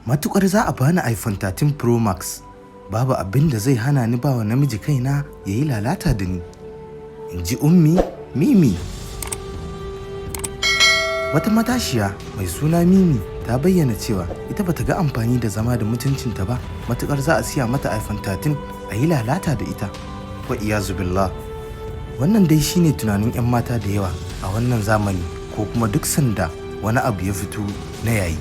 Matukar za a bani iPhone 13 Pro Max, babu abin da zai hana ni bawa namiji kaina yayi lalata da ni. In ji ummi Mimi. Wata matashiya mai suna Mimi ta bayyana cewa ita bata ga amfani da zama da mutuncinta ba matukar za a siya mata iPhone 13 a yi lalata da ita. Wa iyazu billah. Wannan dai shine tunanin 'yan mata da yawa a wannan zamani, ko kuma duk sanda wani abu ya fito na yayi.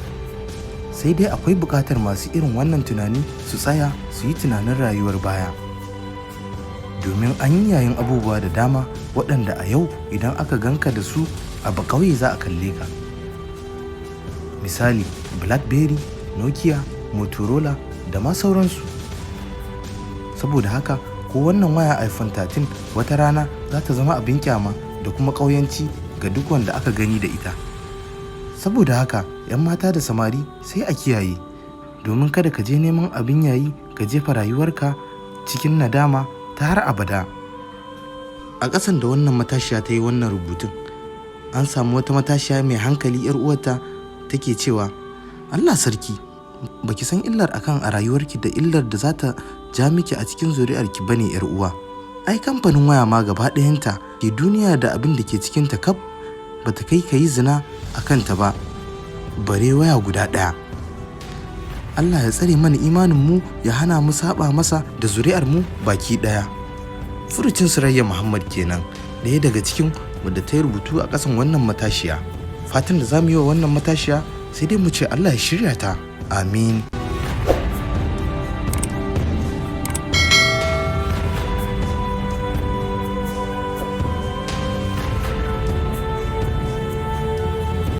Sai dai akwai buƙatar masu irin wannan tunani su tsaya su yi tunanin rayuwar baya, domin an yi yayin abubuwa da dama waɗanda a yau idan aka ganka da su a bakauye za a kalle ka. Misali Blackberry, Nokia, Motorola da ma sauransu. Saboda haka ko wannan waya iPhone 13 wata rana za ta zama abin kyama da kuma ƙauyanci ga duk wanda aka gani da ita. Saboda haka 'yan mata da samari sai a kiyaye, domin kada ka je neman abin yayi ka jefa rayuwarka cikin nadama ta har abada. A ƙasan da wannan matashiya ta yi wannan rubutun, an samu wata matashiya mai hankali 'yar uwarta take cewa, Allah sarki, baki san illar akan a rayuwarki da illar da za ta ja miki a cikin zuri'arki bane 'yar uwa. Ai kamfanin waya ma gaba ɗayanta ke duniya da abin da ke cikinta kaf bata kai ka yi zina a kanta ba, bare waya guda ɗaya. Allah ya tsare mana imaninmu ya hana mu saba masa da zuri'armu baki ɗaya. Furucin Surayya Muhammad kenan, ɗaya daga cikin wadda ta yi rubutu a ƙasan wannan matashiya. Fatan da za mu yi wa wannan matashiya sai dai mu ce Allah ya shirya ta. Amin.